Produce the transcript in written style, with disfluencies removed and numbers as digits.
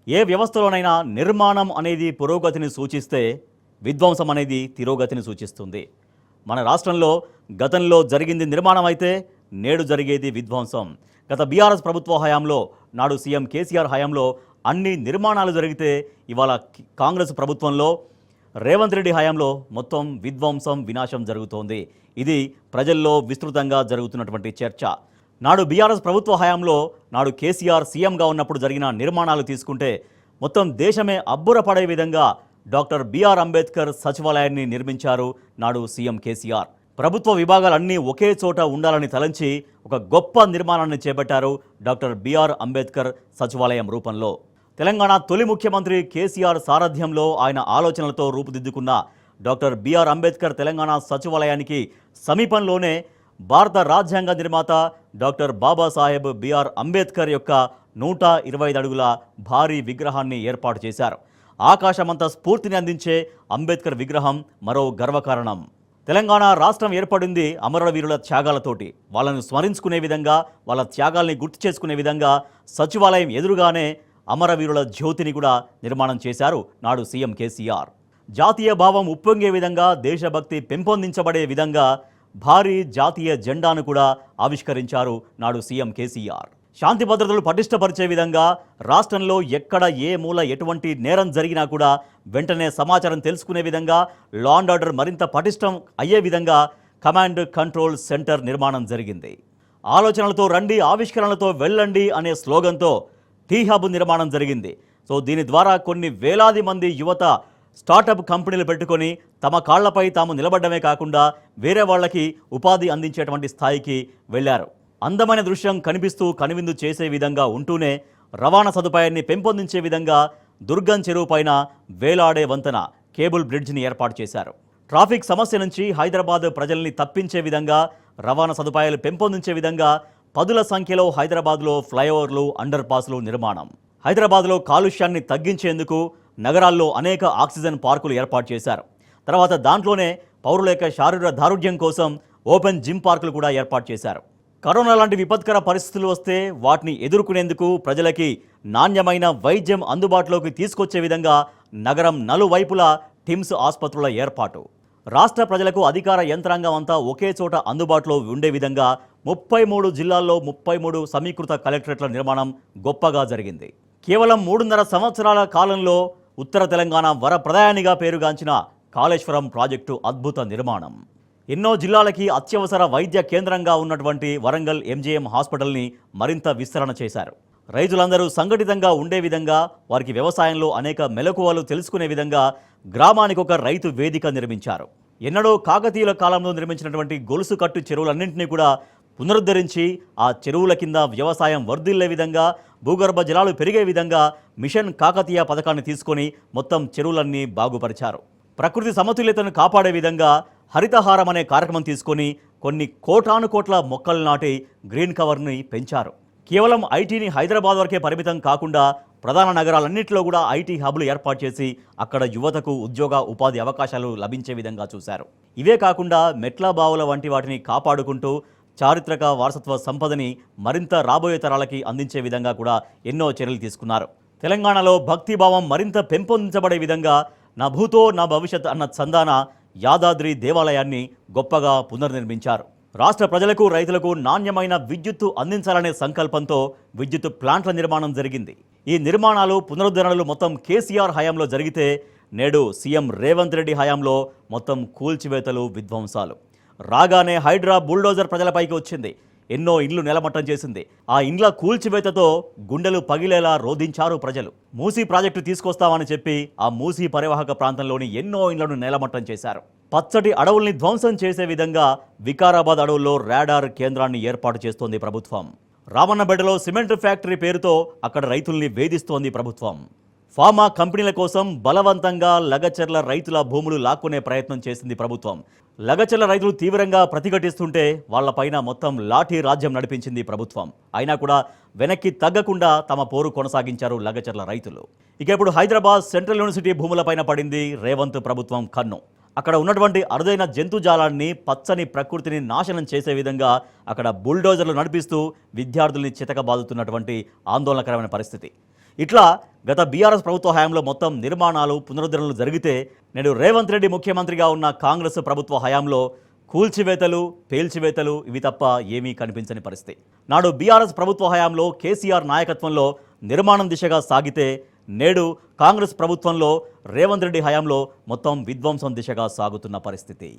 ఏ వ్యవస్థలోనైనా నిర్మాణం అనేది పురోగతిని సూచిస్తే విధ్వంసం అనేది తిరోగతిని సూచిస్తుంది. మన రాష్ట్రంలో గతంలో జరిగింది నిర్మాణం అయితే నేడు జరిగేది విధ్వంసం. గత బీఆర్ఎస్ ప్రభుత్వ హయాంలో, నాడు సీఎం కేసీఆర్ హయాంలో అన్ని నిర్మాణాలు జరిగితే ఇవాళ కాంగ్రెస్ ప్రభుత్వంలో రేవంత్ రెడ్డి హయాంలో మొత్తం విధ్వంసం వినాశం జరుగుతోంది. ఇది ప్రజల్లో విస్తృతంగా జరుగుతున్నటువంటి చర్చ. నాడు బీఆర్ఎస్ ప్రభుత్వ హయాంలో, నాడు కేసీఆర్ సీఎంగా ఉన్నప్పుడు జరిగిన నిర్మాణాలు తీసుకుంటే మొత్తం దేశమే అబ్బురపడే విధంగా డాక్టర్ బిఆర్ అంబేద్కర్ సచివాలయాన్ని నిర్మించారు నాడు సీఎం కేసీఆర్. ప్రభుత్వ విభాగాలన్నీ ఒకే చోట ఉండాలని తలంచి ఒక గొప్ప నిర్మాణాన్ని చేపట్టారు డాక్టర్ బిఆర్ అంబేద్కర్ సచివాలయం రూపంలో. తెలంగాణ తొలి ముఖ్యమంత్రి కేసీఆర్ సారథ్యంలో ఆయన ఆలోచనలతో రూపుదిద్దుకున్న డాక్టర్ బిఆర్ అంబేద్కర్ తెలంగాణ సచివాలయానికి సమీపంలోనే భారత రాజ్యాంగ నిర్మాత డాక్టర్ బాబాసాహెబ్ బిఆర్ అంబేద్కర్ యొక్క 125 అడుగుల భారీ విగ్రహాన్ని ఏర్పాటు చేశారు. ఆకాశమంత స్ఫూర్తిని అందించే అంబేద్కర్ విగ్రహం మరో గర్వకారణం. తెలంగాణ రాష్ట్రం ఏర్పడింది అమరవీరుల త్యాగాలతోటి. వాళ్ళను స్మరించుకునే విధంగా, వాళ్ళ త్యాగాల్ని గుర్తు చేసుకునే విధంగా సచివాలయం ఎదురుగానే అమరవీరుల జ్యోతిని కూడా నిర్మాణం చేశారు నాడు సీఎం కేసీఆర్. జాతీయ భావం ఉప్పొంగే విధంగా, దేశభక్తి పెంపొందించబడే విధంగా భారీ జాతీయ జెండాను కూడా ఆవిష్కరించారు నాడు సీఎం కేసీఆర్. శాంతి భద్రతలు పటిష్టపరిచే విధంగా, రాష్ట్రంలో ఎక్కడ ఏ మూల ఎటువంటి నేరం జరిగినా కూడా వెంటనే సమాచారం తెలుసుకునే విధంగా, లా అండ్ ఆర్డర్ మరింత పటిష్టం అయ్యే విధంగా కమాండ్ కంట్రోల్ సెంటర్ నిర్మాణం జరిగింది. ఆలోచనలతో రండి, ఆవిష్కరణలతో వెళ్ళండి అనే స్లోగన్తో టీ హబ్ నిర్మాణం జరిగింది. సో దీని ద్వారా కొన్ని వేలాది మంది యువత స్టార్టప్ కంపెనీలు పెట్టుకొని తమ కాళ్లపై తాము నిలబడమే కాకుండా వేరే వాళ్ళకి ఉపాధి అందించేటువంటి స్థాయికి వెళ్ళారు. అందమైన దృశ్యం కనిపిస్తూ కనువిందు చేసే విధంగా ఉంటూనే రవాణా సదుపాయాన్ని పెంపొందించే విధంగా దుర్గం చెరువు పైన వేలాడే వంతెన, కేబుల్ బ్రిడ్జ్ని ఏర్పాటు చేశారు. ట్రాఫిక్ సమస్య నుంచి హైదరాబాద్ ప్రజల్ని తప్పించే విధంగా, రవాణా సదుపాయాలు పెంపొందించే విధంగా పదుల సంఖ్యలో హైదరాబాద్లో ఫ్లైఓవర్లు, అండర్ పాస్లు నిర్మాణం. హైదరాబాద్లో కాలుష్యాన్ని తగ్గించేందుకు నగరాల్లో అనేక ఆక్సిజన్ పార్కులు ఏర్పాటు చేశారు. తర్వాత దాంట్లోనే పౌరుల యొక్క శారీరక దారుఢ్యం కోసం ఓపెన్ జిమ్ పార్కులు కూడా ఏర్పాటు చేశారు. కరోనా లాంటి విపత్కర పరిస్థితులు వస్తే వాటిని ఎదుర్కొనేందుకు ప్రజలకి నాణ్యమైన వైద్యం అందుబాటులోకి తీసుకొచ్చే విధంగా నగరం నలువైపులా టిమ్స్ ఆసుపత్రుల ఏర్పాటు. రాష్ట్ర ప్రజలకు అధికార యంత్రాంగం అంతా ఒకే చోట అందుబాటులో ఉండే విధంగా 33 జిల్లాల్లో 33 సమీకృత కలెక్టరేట్ల నిర్మాణం గొప్పగా జరిగింది. కేవలం 3.5 సంవత్సరాల కాలంలో ఉత్తర తెలంగాణ వరప్రదాయానిగా పేరుగాంచిన కాళేశ్వరం ప్రాజెక్టు అద్భుత నిర్మాణం. ఎన్నో జిల్లాలకి అత్యవసర వైద్య కేంద్రంగా ఉన్నటువంటి వరంగల్ ఎంజీఎం హాస్పిటల్ని మరింత విస్తరణ చేశారు. రైతులందరూ సంఘటితంగా ఉండే విధంగా, వారికి వ్యవసాయంలో అనేక మెలకువలు తెలుసుకునే విధంగా గ్రామానికి ఒక రైతు వేదిక నిర్మించారు. ఎన్నడో కాకతీయుల కాలంలో నిర్మించినటువంటి గొలుసు కట్టు చెరువులన్నింటినీ కూడా పునరుద్ధరించి ఆ చెరువుల కింద వ్యవసాయం వర్ధిల్లే విధంగా, భూగర్భ జలాలు పెరిగే విధంగా మిషన్ కాకతీయ పథకాన్ని తీసుకొని మొత్తం చెరువులన్నీ బాగుపరిచారు. ప్రకృతి సమతుల్యతను కాపాడే విధంగా హరితహారం అనే కార్యక్రమం తీసుకొని కొన్ని కోటాను కోట్ల మొక్కలు నాటి గ్రీన్ కవర్ని పెంచారు. కేవలం ఐటీని హైదరాబాద్ వరకే పరిమితం కాకుండా ప్రధాన నగరాలన్నింటిలో కూడా ఐటీ హబ్లు ఏర్పాటు చేసి అక్కడ యువతకు ఉద్యోగ ఉపాధి అవకాశాలు లభించే విధంగా చూశారు. ఇవే కాకుండా మెట్ల బావుల వంటి వాటిని కాపాడుకుంటూ చారిత్రక వారసత్వ సంపదని మరింత రాబోయే తరాలకి అందించే విధంగా కూడా ఎన్నో చర్యలు తీసుకున్నారు. తెలంగాణలో భక్తిభావం మరింత పెంపొందించబడే విధంగా నా భూతో నా భవిష్యత్ అన్న చందాన యాదాద్రి దేవాలయాన్ని గొప్పగా పునర్నిర్మించారు. రాష్ట్ర ప్రజలకు, రైతులకు నాణ్యమైన విద్యుత్తు అందించాలనే సంకల్పంతో విద్యుత్ ప్లాంట్ల నిర్మాణం జరిగింది. ఈ నిర్మాణాలు, పునరుద్ధరణలు మొత్తం కేసీఆర్ హయాంలో జరిగితే నేడు సీఎం రేవంత్ రెడ్డి హయాంలో మొత్తం కూల్చివేతలు, విధ్వంసాలు. రాగానే హైడ్రా బుల్డోజర్ ప్రజలపైకి వచ్చింది. ఎన్నో ఇండ్లు నెలమట్టం చేసింది. ఆ ఇండ్ల కూల్చివేతతో గుండెలు పగిలేలా రోధించారు ప్రజలు. మూసీ ప్రాజెక్టు తీసుకొస్తామని చెప్పి ఆ మూసీ పరివాహక ప్రాంతంలోని ఎన్నో ఇండ్లను నేలమట్టం చేశారు. పచ్చటి అడవుల్ని ధ్వంసం చేసే విధంగా వికారాబాద్ అడవుల్లో రాడార్ కేంద్రాన్ని ఏర్పాటు చేస్తోంది ప్రభుత్వం. రామన్నబెడ్డలో సిమెంట్ ఫ్యాక్టరీ పేరుతో అక్కడ రైతుల్ని వేధిస్తోంది ప్రభుత్వం. ఫార్మా కంపెనీల కోసం బలవంతంగా లగచర్ల రైతుల భూములు లాక్కునే ప్రయత్నం చేసింది ప్రభుత్వం. లగచర్ల రైతులు తీవ్రంగా ప్రతిఘటిస్తుంటే వాళ్లపైన మొత్తం లాఠీ రాజ్యం నడిపించింది ప్రభుత్వం. అయినా కూడా వెనక్కి తగ్గకుండా తమ పోరు కొనసాగించారు లగచర్ల రైతులు. ఇక ఇప్పుడు హైదరాబాద్ సెంట్రల్ యూనివర్సిటీ భూములపైన పడింది రేవంత్ ప్రభుత్వం కన్ను. అక్కడ ఉన్నటువంటి అరుదైన జంతుజాలాన్ని, పచ్చని ప్రకృతిని నాశనం చేసే విధంగా అక్కడ బుల్డోజర్లు నడిపిస్తూ విద్యార్థుల్ని చితకబాదుతున్నటువంటి ఆందోళనకరమైన పరిస్థితి. ఇట్లా గత బీఆర్ఎస్ ప్రభుత్వ హయాంలో మొత్తం నిర్మాణాలు పునరుద్ధరణలు జరిగితే నేడు రేవంత్ రెడ్డి ముఖ్యమంత్రిగా ఉన్న కాంగ్రెస్ ప్రభుత్వ హయాంలో కూల్చివేతలు పేల్చివేతలు ఇవి తప్ప ఏమీ కనిపించని పరిస్థితి. నాడు బీఆర్ఎస్ ప్రభుత్వ హయాంలో కేసీఆర్ నాయకత్వంలో నిర్మాణం దిశగా సాగితే నేడు కాంగ్రెస్ ప్రభుత్వంలో రేవంత్ రెడ్డి హయాంలో మొత్తం విధ్వంసం దిశగా సాగుతున్న పరిస్థితి.